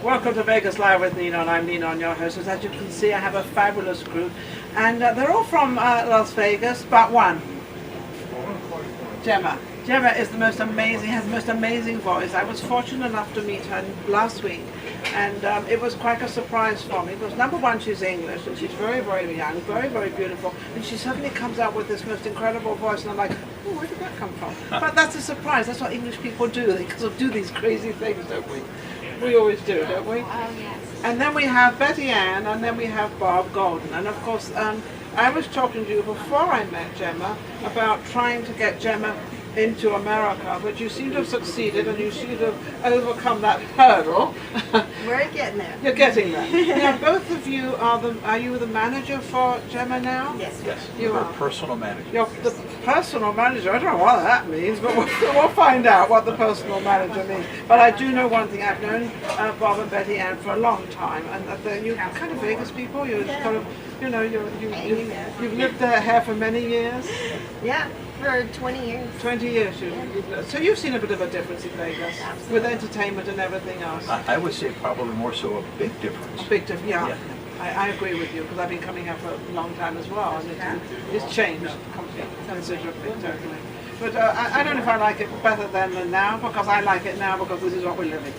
Welcome to Vegas Live with Ninon. I'm Ninon, your host. As you can see, I have a fabulous group, and they're all from Las Vegas, but one. Gemma. Gemma is the most amazing, has the most amazing voice. I was fortunate enough to meet her last week, and it was quite a surprise for me because number one, she's English, and she's very, very young, very, very beautiful, and she suddenly comes out with this most incredible voice, and I'm like, oh, where did that come from? But that's a surprise. That's what English people do. They sort of do these crazy things, don't we? We always do, don't we? Oh, yes. And then we have BettyAnn, and then we have Bob Golden. And of course, I was talking to you before I met Gemma about trying to get Gemma into America, but you seem to have succeeded and you seem to have overcome that hurdle. We're getting there. You're getting there. Now, both of you are you the manager for Gemma now? Yes. Yes, You we're are. personal managers. You're the personal manager. I don't know what that means, but we'll find out what the personal manager means. But I do know one thing. I've known Bob and BettyAnn for a long time, and you're kind of Vegas people. You're just kind of, you know, you've lived there for many years. Yeah, for 20 years. 20 years. So you've seen a bit of a difference in Vegas with entertainment and everything else. I would say probably more so a big difference. A big difference. Yeah. I agree with you because I've been coming here for a long time as well, and it's changed considerably, totally. But I don't know if I like it better then than now, because I like it now because this is what we're living,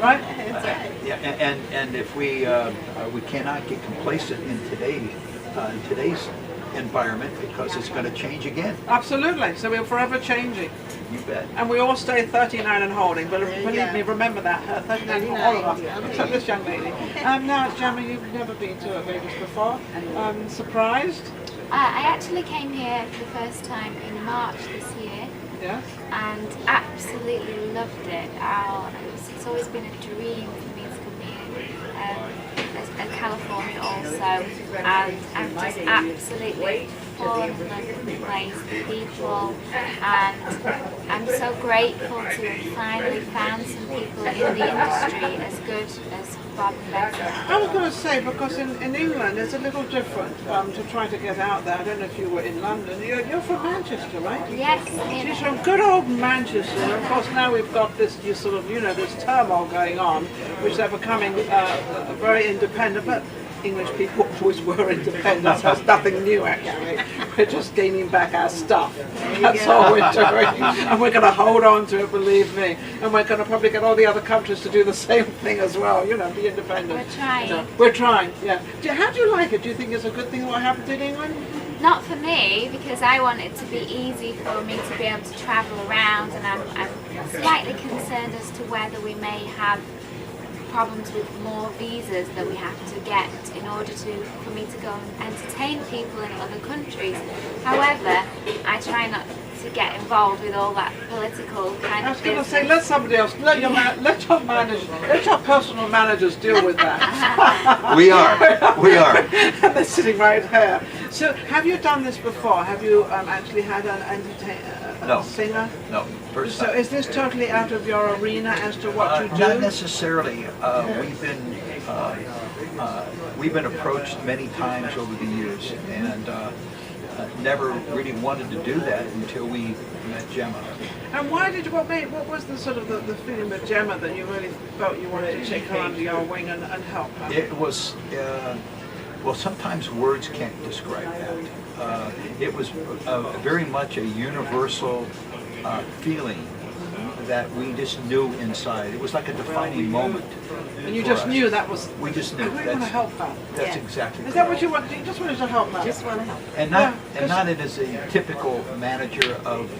right? That's right. Yeah, and if we cannot get complacent in today's environment because it's going to change again. Absolutely. So we're forever changing. You bet. And we all stay 39 and holding. But believe me, remember that. 39 for all of us, except this young lady. Now, Gemma, you've never been to Vegas before. Surprised? I actually came here for the first time in March this year. Yes. And absolutely loved it. It's always been a dream for me to come here. As California also, and I'm just absolutely fallen in love with the place, the people, and I'm so grateful to have finally found some people in the industry as good as Bob and Betty. I was going to say, because in England it's a little different to try to get out there. I don't know if you were in London. You're from Manchester, right? Yes. She's from good old Manchester. And of course now we've got this sort of, this turmoil going on, which they're becoming very independent. But English people always were independent, so it's nothing new actually. We're just gaining back our stuff. That's all we're doing. And we're going to hold on to it, believe me. And we're going to probably get all the other countries to do the same thing as well, be independent. We're trying. We're trying, yeah. How do you like it? Do you think it's a good thing what happened in England? Not for me, because I want it to be easy for me to be able to travel around, and I'm slightly concerned as to whether we may have problems with more visas that we have to get in order for me to go and entertain people in other countries. However, I try not to get involved with all that political kind I of was going to business. say, let somebody else, let your personal managers deal with that. We are. And they're sitting right here. So, have you done this before? Have you actually had an No. singer? No, first So time. is this totally out of your arena as to what you do? Not necessarily. We've been approached many times over the years, and never really wanted to do that until we met Gemma. And why did you, what was the sort of the feeling with Gemma that you really felt you wanted to take her under your wing and help her? It was, well, sometimes words can't describe that. It was very much a universal feeling that we just knew inside. It was like a defining moment. And you just knew that was... We just knew. I really want to help her. That's exactly Is that correct. what you want? You just wanted to help her? Just want to help. And not it as a typical manager of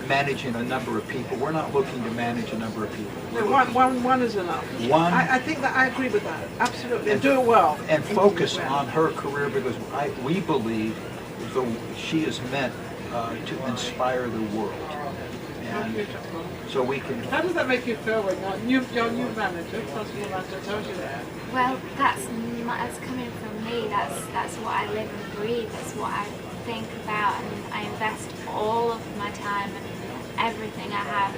managing a number of people. We're not looking to manage a number of people. No, one is enough. One. I think that I agree with that. Absolutely. And do it well. And focus on her career, because we believe she is meant to inspire the world. And so we can... How does that make you feel when your new manager, personal manager, tells you that? Well, that's coming from me. That's what I live and breathe. That's what I think about, and I invest all of my time and everything I have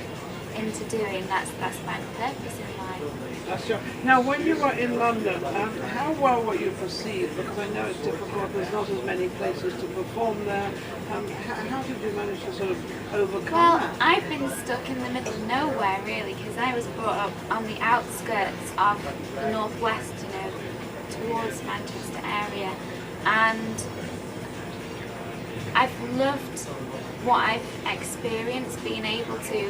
into doing. That's my purpose in life. That's true. Now, when you were in London, how well were you perceived? Because I know it's difficult. There's not as many places to perform there. How did you manage to sort of overcome Well, that? I've been stuck in the middle of nowhere really, because I was brought up on the outskirts of the northwest, you know, towards Manchester area, and I've loved what I've experienced, being able to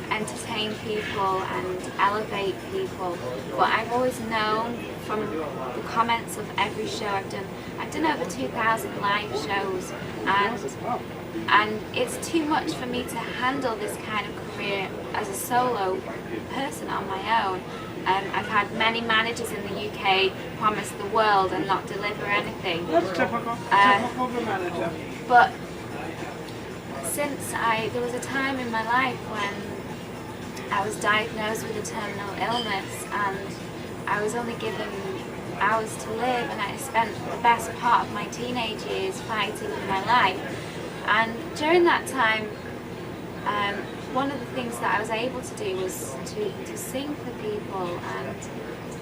entertain people and elevate people. But I've always known from the comments of every show I've done over 2,000 live shows, and it's too much for me to handle this kind of career as a solo person on my own. I've had many managers in the UK promise the world and not deliver anything. That's typical. Typical of a manager. But since there was a time in my life when I was diagnosed with a terminal illness and I was only given hours to live, and I spent the best part of my teenage years fighting for my life. And during that time, one of the things that I was able to do was to sing for people, and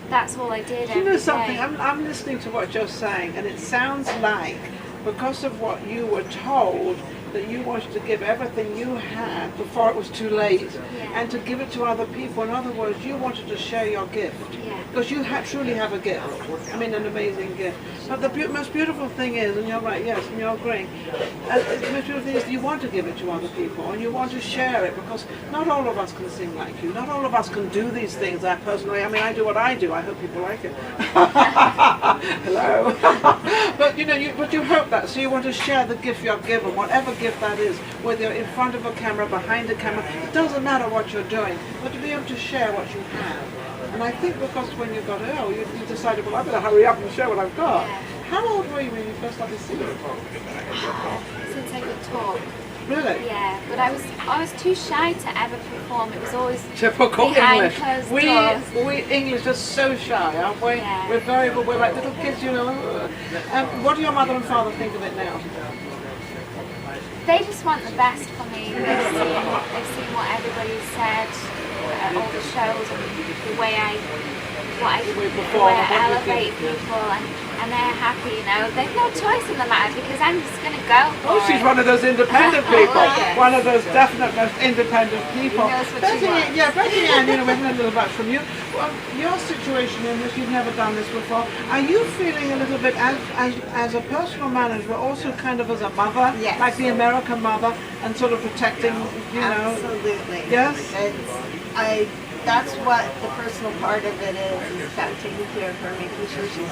that's all I did every day. You know something, I'm listening to what you're saying, and it sounds like because of what you were told, that you wanted to give everything you had before it was too late, and to give it to other people. In other words, you wanted to share your gift, because you truly have a gift. I mean, an amazing gift. But the most beautiful thing is, and you're right, yes, and you're agreeing, the most beautiful thing is you want to give it to other people, and you want to share it, because not all of us can sing like you. Not all of us can do these things. I personally, I mean, I do what I do. I hope people like it. Hello. But you know, you hope that, so you want to share the gift you're given, whatever gift that is, whether you're in front of a camera, behind a camera, it doesn't matter what you're doing, but to be able to share what you have. And I think because when you got ill, you decided, well, I better hurry up and share what I've got. How old were you when you first started singing? Since I could talk. Really? Yeah, but I was too shy to ever perform. It was always Typical behind English. closed doors. We English are so shy, aren't we? Yeah. We're like little kids, you know. What do your mother and father think of it now? They just want the best for me. They've seen what everybody said at all the shows, and the way I elevate people, and they're happy, you know. They've no choice in the matter, because I'm just going to go for she's it. one of those independent people. Yes. One of those definite, most independent people. She knows what she wants. Yeah, BettyAnn, you know, we're hearing a little bit from you. Well, your situation in this, you've never done this before. Are you feeling a little bit, as a personal manager, but also kind of as a mother, like the American mother, and sort of protecting, you know? Absolutely. Yes? That's what the personal part of it is about taking care of her, making sure she's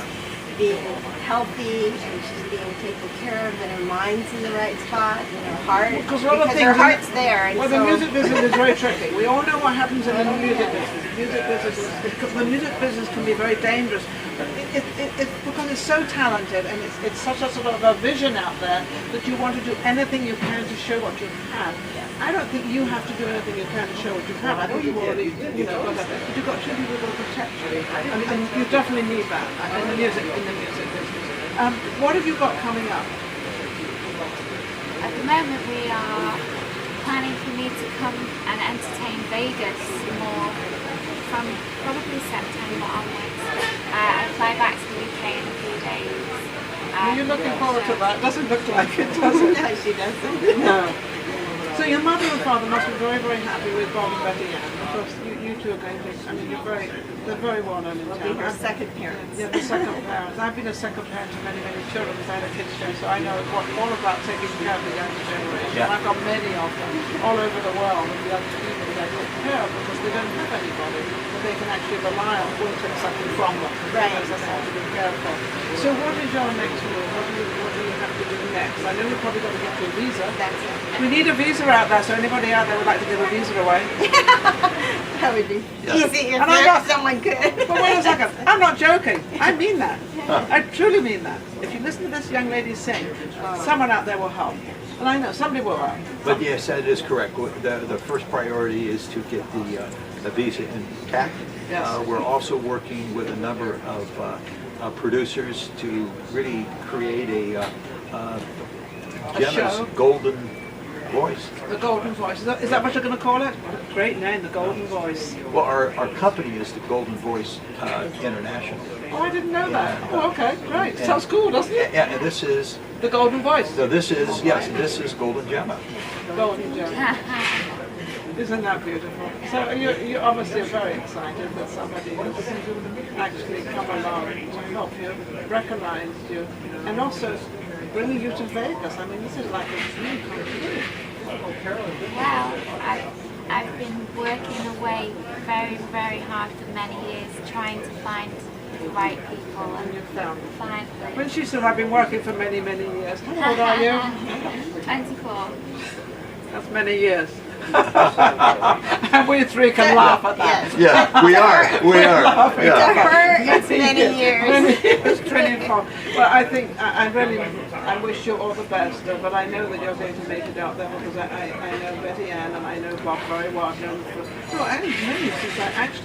being healthy and she's being taken care of, and her mind's in the right spot, and her heart, Because her heart's there. And well, the music business is very tricky. We all know what happens in the music business. The music business can be very dangerous. But it's because it's so talented, and it's such a sort of a vision out there that you want to do anything you can to show what you have. I don't think you have to do anything you can to show what you have. I know you already, you know, got that. But you've got two people who will protect you, and you definitely need that in the music business. What have you got coming up? At the moment, we are planning for me to come and entertain Vegas more from probably September onwards. I fly back to the UK in a few days. Are you looking forward to that? Doesn't look like it, does it? No, she doesn't. No. So your mother and father must be very, very happy with Bob and BettyAnn, because you two are going to, I mean, they're very well known in town. We'll be her second parents. Yeah, the second parents. I've been a second parent to many, many children because I had a kids show, so I know all about taking care of the younger generation. Yeah. I've got many of them all over the world, of the young people that I take care of, because they don't have anybody that they can actually rely on who will take something from them. Right. That's what to be careful. So what is your next move? What do you have to do next? I know you've probably got to get your visa. That's it. We need a visa out there, so anybody out there would like to give a visa away. That would be easy if And I'm not- someone could. But wait a second, I'm not joking. I mean that. I truly mean that. If you listen to this young lady sing, someone out there will help. And I know somebody will help. But yes, that is correct. The first priority is to get the visa intact. Yes. We're also working with a number of producers to really create a Gemma's show? Golden Voice. The Golden Voice. Is that what you're going to call it? What a great name, the Golden Voice. Well, our company is the Golden Voice International. Oh, I didn't know that. Oh, okay, great. And- Sounds cool, doesn't it? Yeah, and this is, The Golden Voice. so this is, yes, this is Golden Gemma. Golden Gem. Isn't that beautiful? So you obviously are very excited that somebody has actually come along to help you, recognized you, and also bringing you to Vegas. I mean, this is like a dream come true. Well, I've been working away very, very hard for many years trying to find the right people And and you found it. finally. When she said, I've been working for many, many years. How old are you? 24. That's many years. And we three can laugh at that. Yeah, we are. To Yeah. her, it's many years. Many years, 24. Well, I think, I really, I wish you all the best, but I know that you're going to make it out there because I know BettyAnn and I know Bob very well. I've known them for, well,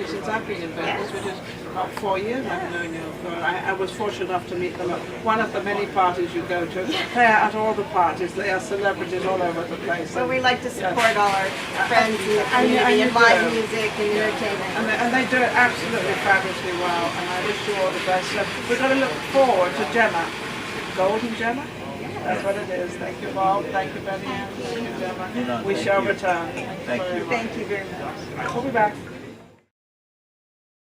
since I've been in Vegas, which is about 4 years I've known you. I was fortunate enough to meet them at one of the many parties you go to. They are at all the parties. They are celebrities all over the place. So we like to support all our friends in the And you community and live do. music and entertainment. And they do it absolutely fabulously well, and I wish you all the best. So we're going to look forward to Gemma. Golden Gemma? That's what it is. Thank you, Bob. Thank you, BettyAnn. Thank you, Gemma. Ninon, We thank shall you. return. Thank you. Thank you very much. We'll be back.